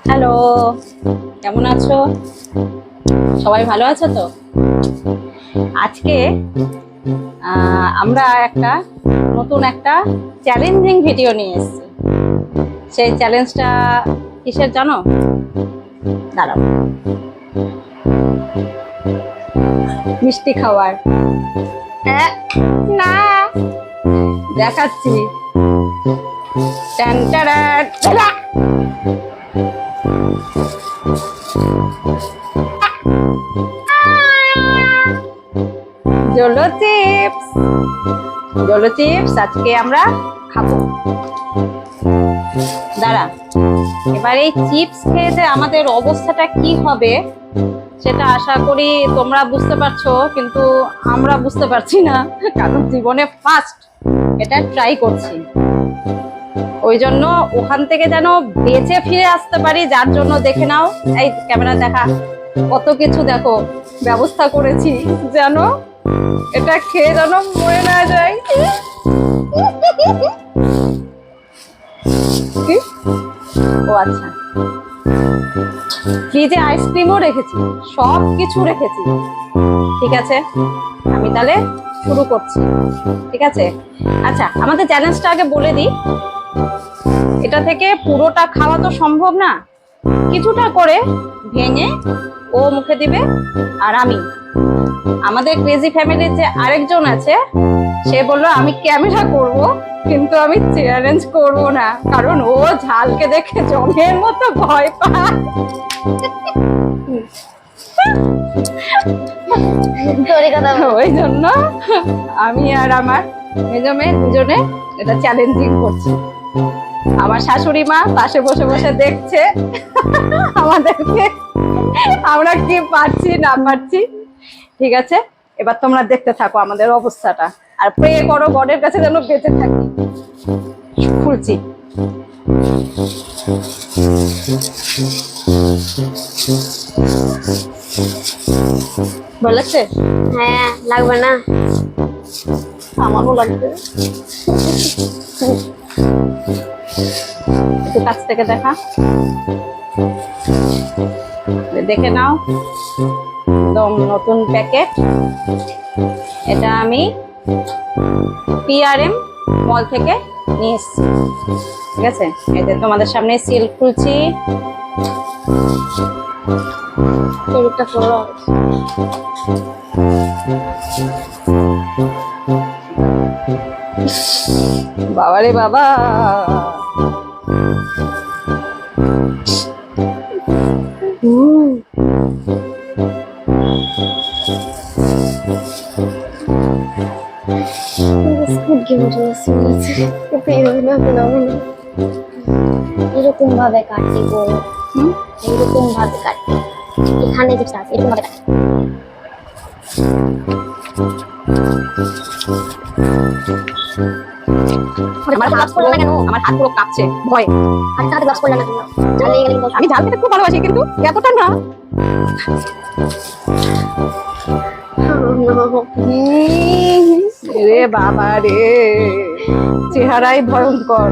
Hello, কেমন আছো? সবাই ভালো আছো তো? আজকে আমরা নতুন একটা চ্যালেঞ্জিং ভিডিও নিয়ে এসেছি। সেই চ্যালেঞ্জটা কিসের জানো? দাঁড়াও, মিষ্টি খাওয়ার। না, দেখাচ্ছি। ট্যান ট্যাড়াট। জলো চিপস, জলো চিপস আজকে আমরা খাবো। দাঁড়া, এবার এই চিপস খেয়ে যে আমাদের অবস্থাটা কি হবে সেটা আশা করি তোমরা বুঝতে পারছো, কিন্তু আমরা বুঝতে পারছি না, কারণ জীবনে ফার্স্ট এটা ট্রাই করছি। ওই জন্য ওখান থেকে যেন বেঁচে ফিরে আসতে পারি, যার জন্য দেখে নাও, এই ক্যামেরা দেখা, কত কিছু দেখো ব্যবস্থা করেছি, যেন এটা খেয়ে যেন মরে না যায়। কি? ও আচ্ছা, ফ্রিজে আইসক্রিমও রেখেছি, সব কিছু রেখেছি। ঠিক আছে, আমি তাহলে শুরু করছি। ঠিক আছে, আচ্ছা আমাদের চ্যালেঞ্জটা আগে বলে দিই। এটা থেকে পুরোটা খাওয়া তো সম্ভব না, কিছুটা করে ভেঙে ও মুখে দিবে, আর আমি, আমাদের ক্রেজি ফ্যামিলির যে আরেকজন আছে, সে বললো আমি ক্যামেরা করব, কিন্তু আমি চ্যালেঞ্জ করব না, কারণ ও ঝালকে দেখে জমের মতো ভয় পায়। ওই জন্য আমি আর আমার মেজো মেয়ে দুজনে এটা চ্যালেঞ্জিং করছি। আমার শাশুড়ি মা পাশে বসে বসে দেখছে আমাদেরকে আমরা কি পারছি না পারছি। ঠিক আছে, এবার তোমরা দেখতে থাকো আমাদের অবস্থাটা, আর প্রে করো গডের কাছে যেন বেঁচে থাকি। খুলছি। ভালো লাগছে? হ্যাঁ, লাগবে না? আমারও লাগবে। একটু কাছ থেকে দেখা, দেখে নাও, একদম নতুন প্যাকেট। এটা আমি পিআরএম মল থেকে নিয়ে এসেছি। ঠিক আছে, এই যে তোমাদের সামনে সিল খুলছি। টিভিটা পুরো বাবারে বাবা, এরকম ভাবে কাটিব, এরকম ভাবে কাটি, এখানে যে চাপ এরকম ভাবে কাটি। আমার হাত পুরো কাঁপছে ভয়। আর তাতে বাস করলাম না কেন? ঝাল লেগে গেলে কিন্তু আমি ঝাল খেতে খুব ভালোবাসি, কিন্তু এতটা না। রে বাবা রে, চেহারাই ভয়ঙ্কর।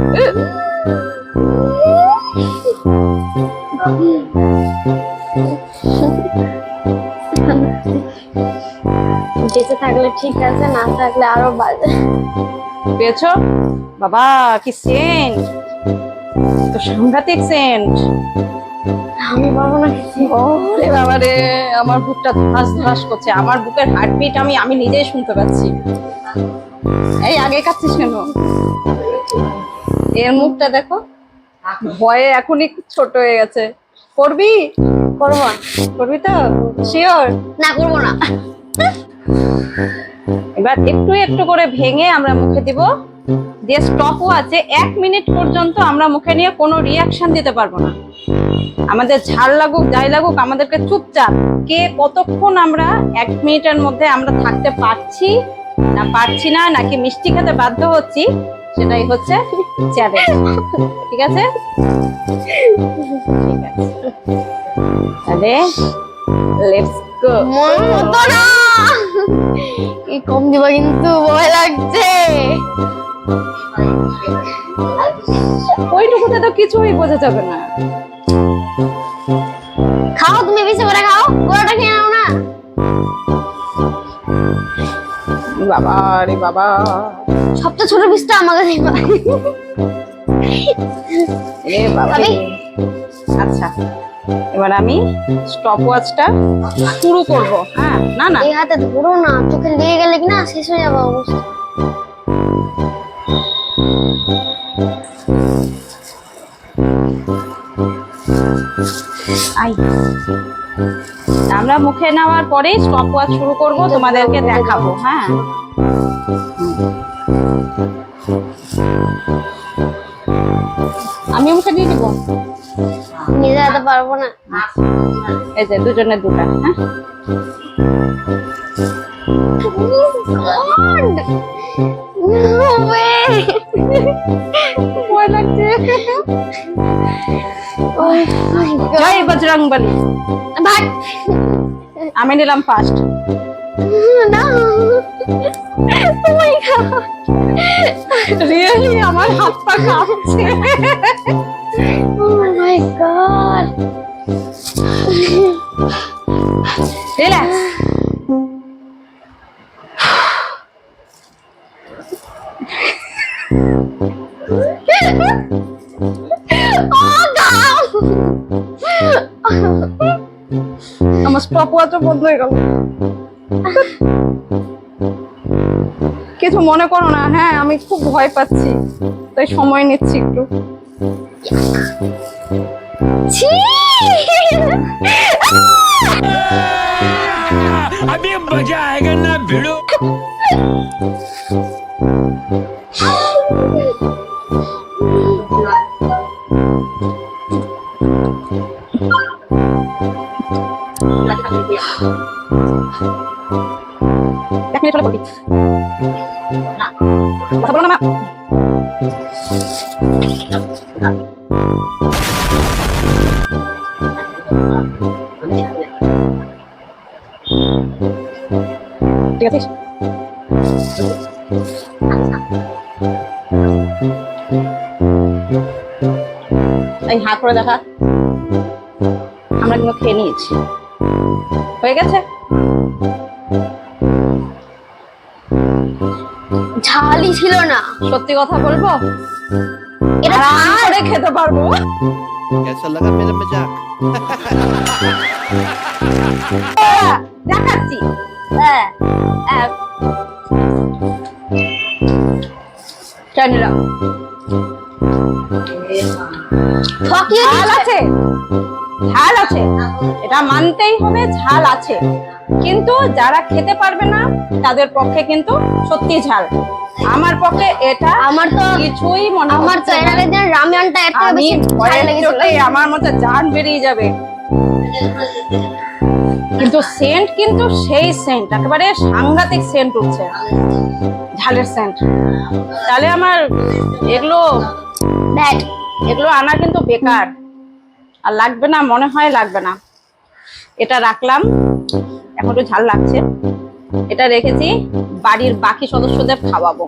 বেঁচে থাকলে ঠিক আছে, না থাকলে আরো বাজে। পেয়েছো? বাবা কি সেন্ট, তো সাংঘাতিক সেন্ট। আমি পারবো না কিছু। ওরে বাবা রে, আমার বুকটা ধস ধস করছে, আমার বুকের হার্টবিট আমি নিজেই শুনতে পাচ্ছি। এই আগে কাচ্ছিস কেন? এর মুখটা দেখো, ভয়ে এখনই ছোট হয়ে গেছে। করবি? করবো না। করবি তো শিওর? না, করবো না। এবার একটু একটু করে ভেঙে আমরা মুখে দিব, দিয়ে স্টপও আছে, 1 মিনিট পর্যন্ত আমরা মুখে নিয়ে কোনো রিয়াকশন দিতে পারবো না। আমাদের ঝাল লাগুক যাই লাগুক, আমাদেরকে চুপচাপ, কে কতক্ষণ আমরা 1 মিনিটের মধ্যে আমরা থাকতে পারছি না পারছি না, নাকি মিষ্টি খেতে বাধ্য হচ্ছি, সেটাই হচ্ছে চ্যালেঞ্জ। ঠিক আছে, ঠিক আছে, তাহলে লেটস গো। মন মতো না, কি কম দিবা, কিন্তু ভয় লাগছে। ওইটুকুতে তো কিছুই বোঝা যাবে না। খাও, তুমি বেশি করে খাও, পুরোটা খেয়ে নাও না। বাবা রে বাবা, সবচেয়ে ছোট পিসটা আমাকে দিবা। রে বাবা রে। আচ্ছা, এবার আমি স্টপ ওয়াচটা শুরু করব। হ্যাঁ, না না, এই হাতে ধরো না, চোখে লেগে গেলে কি না শেষ হয়ে যাবে অবস্থা। আই, আমরা মুখে নেওয়ার পরেই স্টপ ওয়াচ শুরু করব, তোমাদেরকে দেখাবো। হ্যাঁ, আমি মুখে দিয়ে দিব। নিজে যেতে পারবো না। এই যে দুজনের দুটা। হ্যাঁ, No way! ভয় লাগছে। Oh my God! জয় বজরংবলী। ভাগ! আমি নিলাম first. No! Oh my God! Really আমার হাত পা কাঁপছে। Oh my God! Relax. Oh God! আমার স্টপ ওয়াচও বন্ধ হয়ে গেল। কিছু মনে করো না। হ্যাঁ, আমি খুব ভয় পাচ্ছি, তাই সময় নিচ্ছি একটু। ছি! अभी मजा आएगा ना भिड़ो। এক মিনিট হলে বলবি। কথা বলো না মা। ঠিক আছে। এই হাত করে দেখা। আমরা কিন্তু খেয়ে নিয়েছি, হয়ে গেছে। ঝালই ছিল না। সত্যি কথা বলবো, এটা আরাম ঝাল। করে খেতে পারবো। कैसा लगा मेरा मजाक? দেখাচ্ছি। হ্যাঁ, হ্যাঁ। খেয়ে নিলাম। ঠকিয়ে ঝাল আছে, ঝাল আছে, এটা মানতেই হবে, ঝাল আছে। কিন্তু যারা খেতে পারবে না তাদের পক্ষে কিন্তু সত্যি ঝাল। আমার পক্ষে এটা আমার তো কিছুই মনে আমার হচ্ছে না। চ্যানেলের দিন রামিয়ানটা একটা আমি বেশি ঝাল ভয়ের লেগেছিল। চোটে আমার মধ্যে জান বেরিয়ে যাবে। কিন্তু সেন্ট কিন্তু সেই সেন্ট, একেবারে সাংঘাতিক সেন্ট উঠছে, ঝালের সেন্ট। তাহলে আমার এগুলো ব্যাট। এগুলো আনা কিন্তু বেকার, আর লাগবে না, মনে হয় লাগবে না। এটা রাখলাম, এখন একটু ঝাল লাগছে। এটা রেখেছি, বাড়ির বাকি সদস্যদের খাওয়াবো।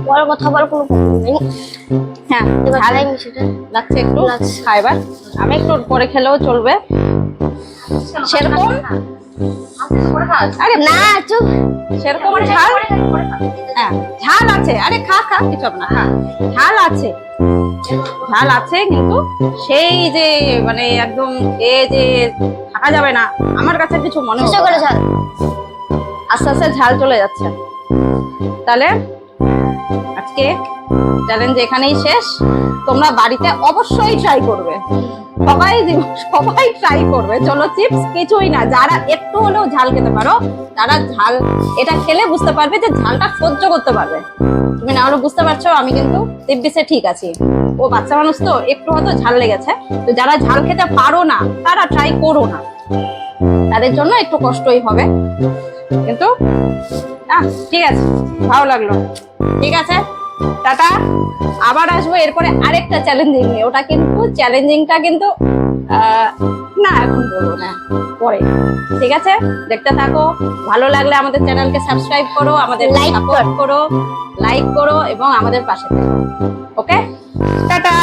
বড় কথা বল কোনো প্রবলেম নেই। হ্যাঁ, এবার ঝাল খাই সেটা। লাগছে একটু, লাগছে। খাইবার। আমি একটু পরে খেলেও চলবে সেরকম। আরে না চুপ। সেরকম ঝাল, হ্যাঁ ঝাল আছে। আরে খা খা, কিছু হবে না, খা। ঝাল আছে, ঝাল আছে, কিন্তু সেই যে মানে একদম যে থাকা যাবে না, আমার কাছে কিছু মনে চেষ্টা হচ্ছে করে না। ঝাল। আস্তে আস্তে ঝাল চলে যাচ্ছে। তাহলে আজকে চ্যালেঞ্জ এখানেই শেষ। তোমরা বাড়িতে অবশ্যই ট্রাই করবে, সবাই ট্রাই করবে। চলো চিপস কিছুই না, যারা একটু হলেও ঝাল খেতে পারো তারা ঝাল এটা খেলে বুঝতে পারবে যে ঝালটা সহ্য করতে পারবে। তুমি না হলে বুঝতে পারছো, আমি কিন্তু দিব্যিসে ঠিক আছি। ও বাচ্চা মানুষ তো, একটু হয়তো ঝাল লেগেছে। তো যারা ঝাল খেতে পারো না তারা ট্রাই করো না, তাদের জন্য একটু কষ্টই হবে। কিন্তু ঠিক আছে, ভালো লাগলো। ঠিক আছে, টাটা। আবার আসবো এরপরে আরেকটা চ্যালেঞ্জিং নিয়ে। ওটা কিন্তু চ্যালেঞ্জিংটা কিন্তু না এখন বলবো না, পরে। ঠিক আছে, দেখতে থাকো। ভালো লাগলে আমাদের চ্যানেলকে সাবস্ক্রাইব করো, আমাদের সাপোর্ট করো, লাইক করো এবং আমাদের পাশে থাকো। ওকে, টাটা।